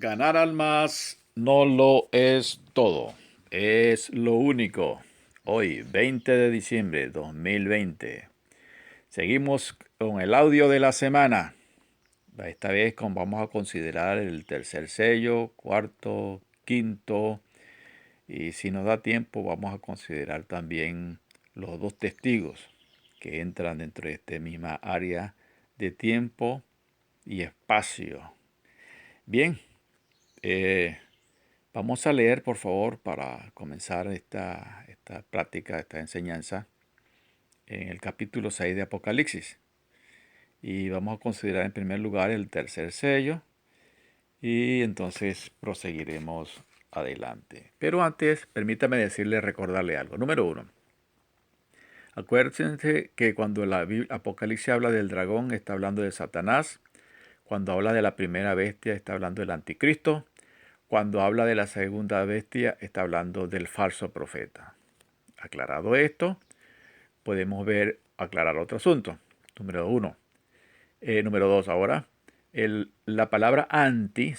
Ganar almas no lo es todo, es lo único. Hoy, 20 de diciembre de 2020. Seguimos con el audio de la semana. Esta vez vamos a considerar el tercer sello, cuarto, quinto, y si nos da tiempo vamos a considerar también los dos testigos que entran dentro de esta misma área de tiempo y espacio. Bien, eh, vamos a leer, por favor, para comenzar esta práctica, esta enseñanza, en el capítulo 6 de Apocalipsis. Y vamos a considerar en primer lugar el tercer sello y entonces proseguiremos adelante. Pero antes, permítame decirle, recordarle algo. Número uno, acuérdense que cuando la Apocalipsis habla del dragón, está hablando de Satanás. Cuando habla de la primera bestia, está hablando del anticristo. Cuando habla de la segunda bestia, está hablando del falso profeta. Aclarado esto, podemos aclarar otro asunto. Número uno. Número dos ahora. La palabra anti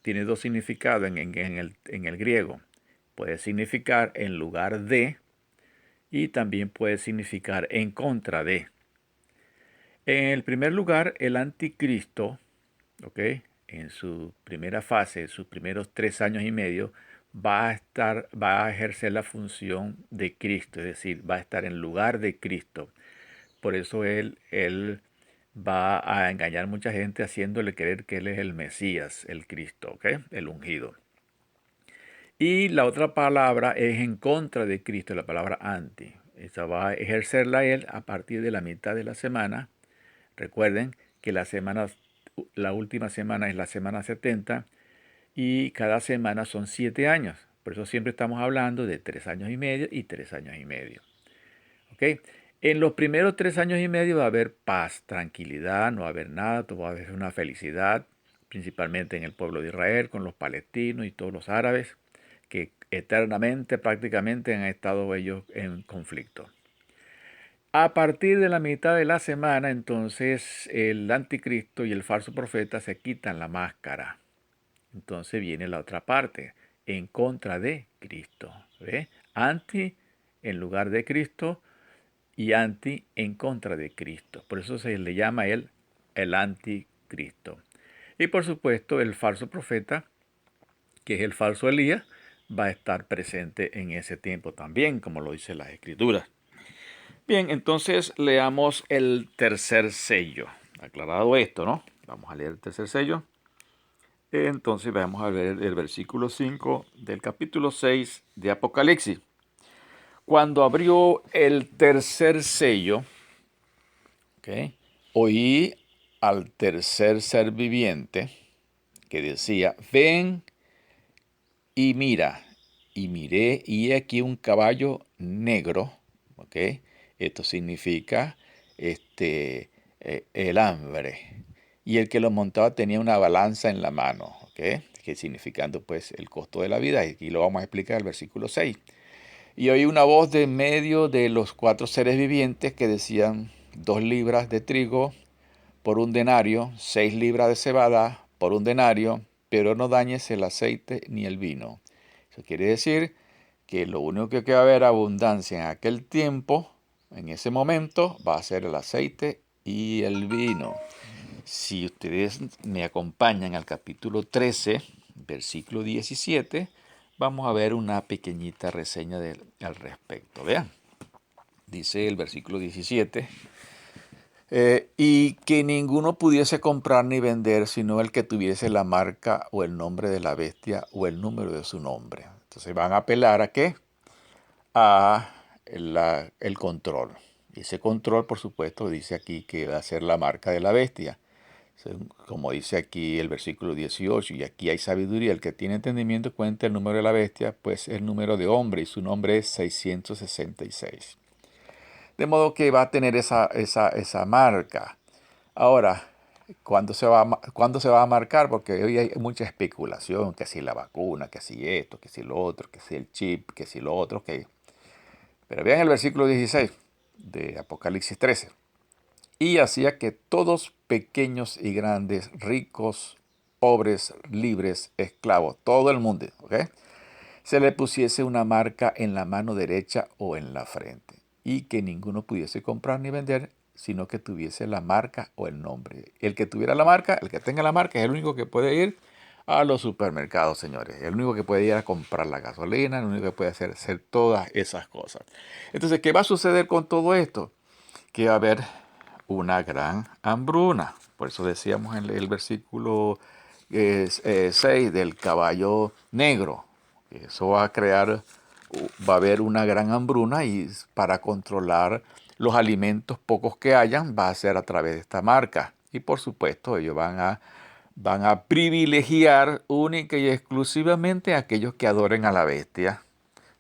tiene dos significados en el griego. Puede significar en lugar de y también puede significar en contra de. En el primer lugar, el anticristo, ¿ok?, en su primera fase, sus primeros 3 años y medio, va a ejercer la función de Cristo, es decir, va a estar en lugar de Cristo. Por eso él va a engañar a mucha gente haciéndole creer que él es el Mesías, el Cristo, ¿ok?, el ungido. Y la otra palabra es en contra de Cristo, la palabra anti. Esa va a ejercerla él a partir de la mitad de la semana. Recuerden que la última semana es la semana 70 y cada semana son 7 años. Por eso siempre estamos hablando de 3 años y medio y 3 años y medio. ¿Ok? En los primeros 3 años y medio va a haber paz, tranquilidad, no va a haber nada, todo va a haber una felicidad, principalmente en el pueblo de Israel, con los palestinos y todos los árabes, que eternamente prácticamente han estado ellos en conflicto. A partir de la mitad de la semana, entonces, el anticristo y el falso profeta se quitan la máscara. Entonces viene la otra parte, en contra de Cristo. ¿Ve? Anti en lugar de Cristo y anti en contra de Cristo. Por eso se le llama él el anticristo. Y por supuesto, el falso profeta, que es el falso Elías, va a estar presente en ese tiempo también, como lo dice las Escrituras. Bien, entonces leamos el tercer sello. Aclarado esto, ¿no? Vamos a leer el tercer sello. Entonces vamos a ver el versículo 5 del capítulo 6 de Apocalipsis. Cuando abrió el tercer sello, ¿ok?, oí al tercer ser viviente que decía, ven y mira. Y miré, y he aquí un caballo negro, ¿ok? Esto significa el hambre. Y el que lo montaba tenía una balanza en la mano, ¿ok?, que significando pues el costo de la vida. Y aquí lo vamos a explicar el versículo 6. Y oí una voz de en medio de los 4 seres vivientes que decían, 2 libras de trigo por un denario, 6 libras de cebada por un denario, pero no dañes el aceite ni el vino. Eso quiere decir que lo único que va a haber abundancia en aquel tiempo, en ese momento, va a ser el aceite y el vino. Si ustedes me acompañan al capítulo 13, versículo 17, vamos a ver una pequeñita reseña al respecto. Vean, dice el versículo 17, y que ninguno pudiese comprar ni vender, sino el que tuviese la marca o el nombre de la bestia o el número de su nombre. Entonces van a apelar ¿a qué? A el control. Y ese control, por supuesto, dice aquí que va a ser la marca de la bestia. Como dice aquí el versículo 18, y aquí hay sabiduría, el que tiene entendimiento cuenta el número de la bestia, pues el número de hombre, y su nombre es 666. De modo que va a tener esa marca. Ahora, ¿cuándo se va a marcar? Porque hoy hay mucha especulación, que si la vacuna, que si esto, que si lo otro, que si el chip, que si lo otro, que... Pero vean el versículo 16 de Apocalipsis 13. Y hacía que todos, pequeños y grandes, ricos pobres, libres, esclavos, todo el mundo, ¿ok? Se le pusiese una marca en la mano derecha o en la frente, y que ninguno pudiese comprar ni vender, sino que tuviese la marca o el nombre. El que tuviera la marca, el que tenga la marca, es el único que puede ir a los supermercados, señores. El único que puede ir a comprar la gasolina, el único que puede hacer todas esas cosas. Entonces, ¿qué va a suceder con todo esto? Que va a haber una gran hambruna. Por eso decíamos en el versículo 6 del caballo negro. Eso va a crear, va a haber una gran hambruna, y para controlar los alimentos pocos que hayan, va a ser a través de esta marca. Y por supuesto, ellos van a privilegiar única y exclusivamente a aquellos que adoren a la bestia.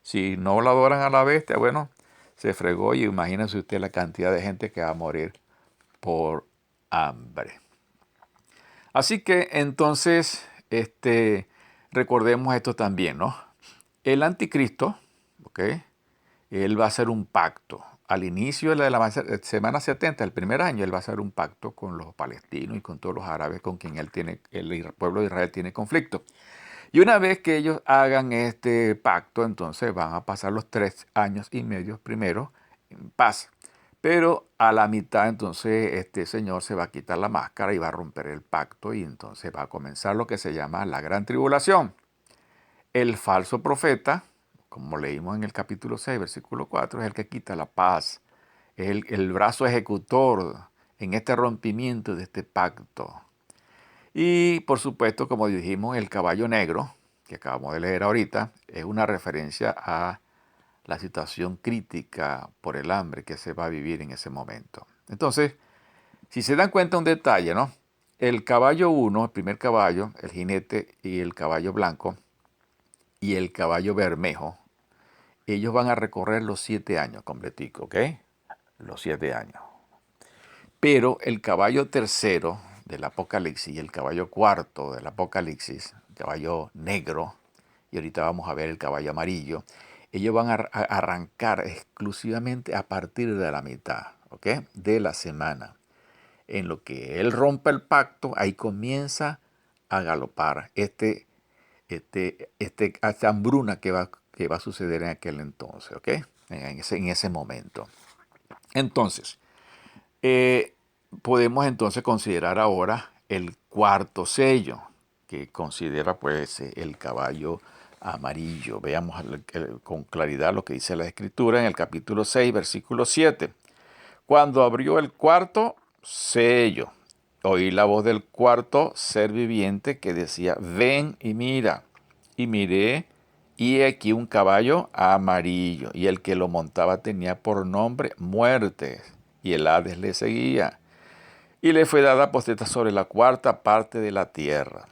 Si no la adoran a la bestia, bueno, se fregó, y imagínense usted la cantidad de gente que va a morir por hambre. Así que entonces, recordemos esto también, ¿no? El anticristo, ¿ok? Él va a hacer un pacto. Al inicio de la semana 70, el primer año, él va a hacer un pacto con los palestinos y con todos los árabes con quien el pueblo de Israel tiene conflicto. Y una vez que ellos hagan este pacto, entonces van a pasar los 3 años y medio primero en paz. Pero a la mitad, entonces, este señor se va a quitar la máscara y va a romper el pacto, y entonces va a comenzar lo que se llama la gran tribulación. El falso profeta, como leímos en el capítulo 6, versículo 4, es el que quita la paz, es el brazo ejecutor en este rompimiento de este pacto. Y por supuesto, como dijimos, el caballo negro, que acabamos de leer ahorita, es una referencia a la situación crítica por el hambre que se va a vivir en ese momento. Entonces, si se dan cuenta un detalle, ¿no? El caballo 1, el primer caballo, el jinete y el caballo blanco y el caballo bermejo, ellos van a recorrer los 7 años completico, ¿ok? Los 7 años. Pero el caballo tercero del Apocalipsis y el caballo cuarto del Apocalipsis, el caballo negro, y ahorita vamos a ver el caballo amarillo, ellos van a arrancar exclusivamente a partir de la mitad, ¿ok? De la semana. En lo que él rompe el pacto, ahí comienza a galopar esta hambruna que va a suceder en aquel entonces, ¿ok? En ese momento. Entonces, podemos entonces considerar ahora el cuarto sello, que considera pues el caballo amarillo. Veamos con claridad lo que dice la Escritura en el capítulo 6, versículo 7. Cuando abrió el cuarto sello, oí la voz del cuarto ser viviente que decía: ven y mira. Y miré, y aquí un caballo amarillo, y el que lo montaba tenía por nombre Muerte, y el Hades le seguía. Y le fue dada potestad sobre la cuarta parte de la tierra.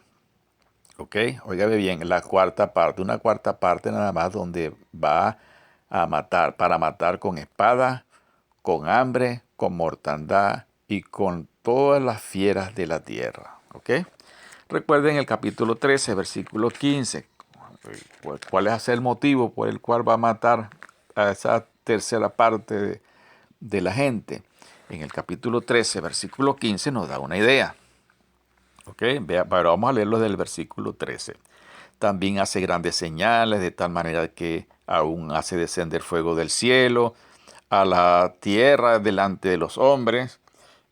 ¿Ok? Óigame bien, la cuarta parte, una cuarta parte nada más, donde va a matar, para matar con espada, con hambre, con mortandad y con todas las fieras de la tierra. ¿Ok? Recuerden el capítulo 13, versículo 15. ¿Cuál es el motivo por el cual va a matar a esa tercera parte de la gente? En el capítulo 13, versículo 15 nos da una idea. ¿Ok? Pero vamos a leerlo del versículo 13. También hace grandes señales, de tal manera que aún hace descender fuego del cielo a la tierra delante de los hombres.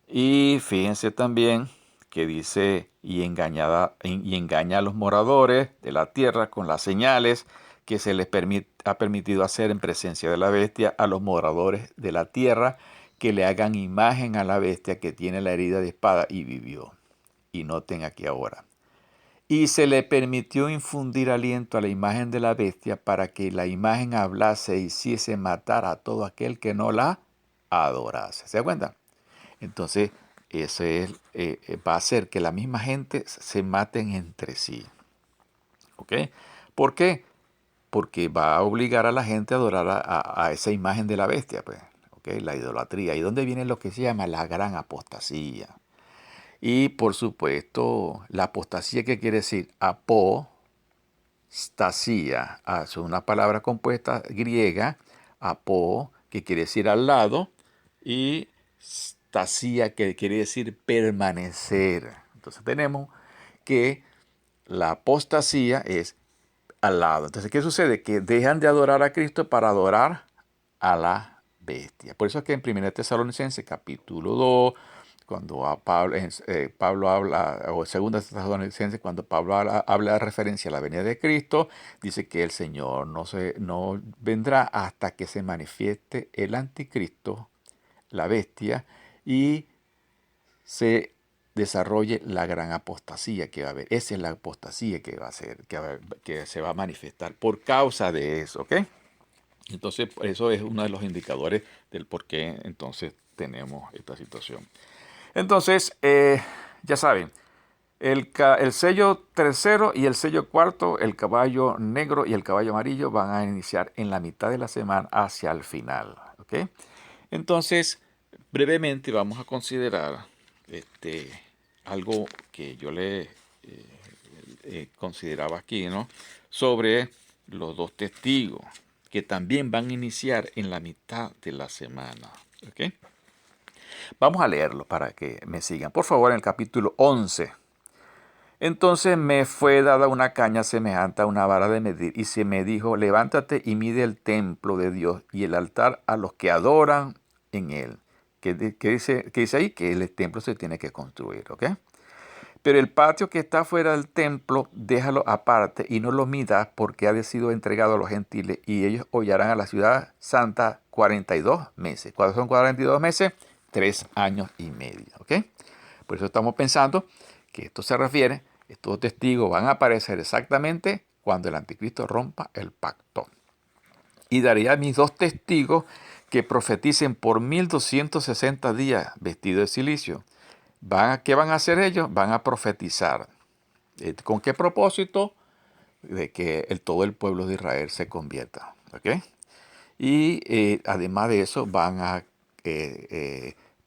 Y fíjense también que dice: y engaña a los moradores de la tierra con las señales que se les ha permitido hacer en presencia de la bestia a los moradores de la tierra, que le hagan imagen a la bestia que tiene la herida de espada y vivió. Y noten aquí ahora: y se le permitió infundir aliento a la imagen de la bestia, para que la imagen hablase e hiciese matar a todo aquel que no la adorase. ¿Se da cuenta? Entonces, eso va a hacer que la misma gente se maten entre sí. ¿Ok? ¿Por qué? Porque va a obligar a la gente a adorar a esa imagen de la bestia, pues. ¿Ok? La idolatría. ¿Y dónde viene lo que se llama la gran apostasía? Y por supuesto, la apostasía, ¿qué quiere decir? Apostasía. Es una palabra compuesta griega, apo, que quiere decir al lado, y stasía, que quiere decir permanecer. Entonces tenemos que La apostasía es al lado. Entonces, ¿qué sucede? Que dejan de adorar a Cristo para adorar a la bestia. Por eso es que en 1 Tesalonicenses capítulo 2, cuando Pablo habla, o 2 Tesalonicenses, cuando Pablo habla de referencia a la venida de Cristo, dice que el Señor no vendrá hasta que se manifieste el anticristo, la bestia, y se desarrolle la gran apostasía que va a haber. Esa es la apostasía que va a ser, que se va a manifestar por causa de eso, ¿ok? Entonces, eso es uno de los indicadores del por qué entonces tenemos esta situación. Entonces, ya saben, el sello tercero y el sello cuarto, el caballo negro y el caballo amarillo, van a iniciar en la mitad de la semana hacia el final, ¿ok? Entonces, brevemente vamos a considerar algo que yo le consideraba aquí, ¿no? Sobre los dos testigos, que también van a iniciar en la mitad de la semana, ¿ok? Vamos a leerlo para que me sigan. Por favor, en el capítulo 11. Entonces me fue dada una caña semejante a una vara de medir, y se me dijo, levántate y mide el templo de Dios y el altar a los que adoran en él. Que dice ahí que el templo se tiene que construir, ¿ok? Pero el patio que está fuera del templo, déjalo aparte y no lo midas, porque ha sido entregado a los gentiles, y ellos hollarán a la ciudad santa 42 meses. ¿Cuáles son 42 meses? 3 años y medio, ¿ok? Por eso estamos pensando que esto se refiere, estos testigos van a aparecer exactamente cuando el anticristo rompa el pacto. Y daré a mis dos testigos que profeticen por 1260 días vestidos de silicio. ¿Qué van a hacer ellos? Van a profetizar. ¿Con qué propósito? De que todo el pueblo de Israel se convierta, ¿ok? Y además de eso van a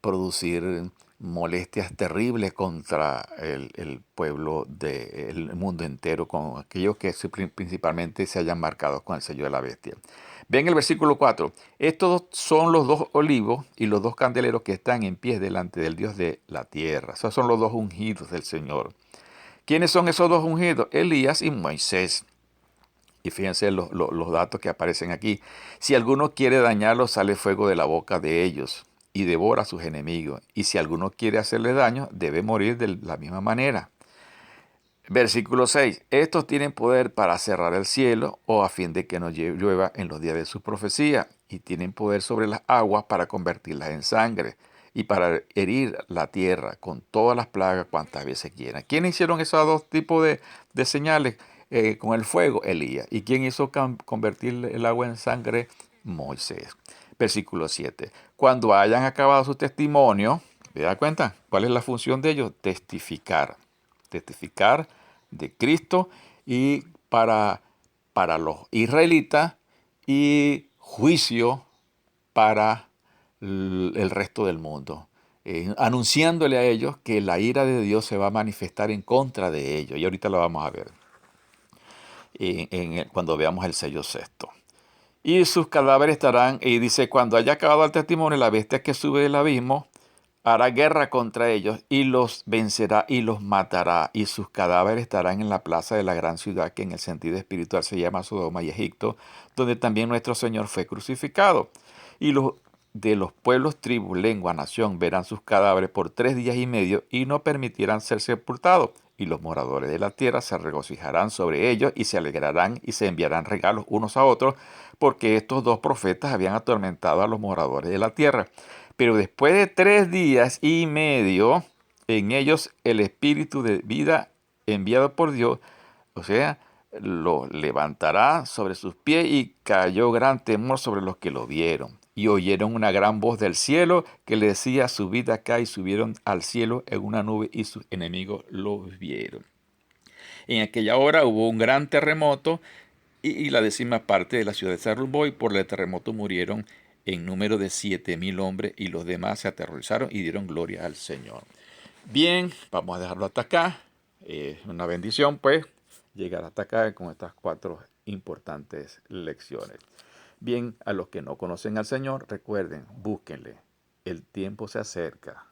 producir molestias terribles contra el pueblo del mundo entero, con aquellos que principalmente se hayan marcado con el sello de la bestia. Ven el versículo 4. Estos son los dos olivos y los dos candeleros que están en pie delante del Dios de la tierra. Esos son los dos ungidos del Señor. ¿Quiénes son esos dos ungidos? Elías y Moisés. Y fíjense los datos que aparecen aquí. Si alguno quiere dañarlos, sale fuego de la boca de ellos y devora a sus enemigos. Y si alguno quiere hacerle daño, debe morir de la misma manera. Versículo 6. Estos tienen poder para cerrar el cielo o a fin de que no llueva en los días de su profecía. Y tienen poder sobre las aguas para convertirlas en sangre y para herir la tierra con todas las plagas cuantas veces quieran. ¿Quiénes hicieron esos dos tipos de señales con el fuego? Elías. ¿Y quién hizo convertir el agua en sangre? Moisés. Versículo 7. Cuando hayan acabado su testimonio, ¿te das cuenta? ¿Cuál es la función de ellos? Testificar. Testificar de Cristo y para los israelitas, y juicio para el resto del mundo, anunciándole a ellos que la ira de Dios se va a manifestar en contra de ellos. Y ahorita lo vamos a ver cuando veamos el sello sexto. Y sus cadáveres estarán, y dice, cuando haya acabado el testimonio, la bestia que sube del abismo hará guerra contra ellos y los vencerá y los matará, y sus cadáveres estarán en la plaza de la gran ciudad, que en el sentido espiritual se llama Sodoma y Egipto, donde también nuestro Señor fue crucificado. Y los de los pueblos, tribus, lengua, nación verán sus cadáveres por 3 días y medio y no permitirán ser sepultados. Y los moradores de la tierra se regocijarán sobre ellos y se alegrarán y se enviarán regalos unos a otros, porque estos dos profetas habían atormentado a los moradores de la tierra. Pero después de 3 días y medio, en ellos el espíritu de vida enviado por Dios, o sea, lo levantará sobre sus pies, y cayó gran temor sobre los que lo vieron. Y oyeron una gran voz del cielo que le decía, subid acá, y subieron al cielo en una nube, y sus enemigos los vieron. En aquella hora hubo un gran terremoto, y la 10ª parte de la ciudad se derrumbó, y por el terremoto murieron en número de 7,000 hombres, y los demás se aterrorizaron y dieron gloria al Señor. Bien, vamos a dejarlo hasta acá. Es una bendición, pues, llegar hasta acá con estas 4 importantes lecciones. Bien, a los que no conocen al Señor, recuerden, búsquenle. El tiempo se acerca.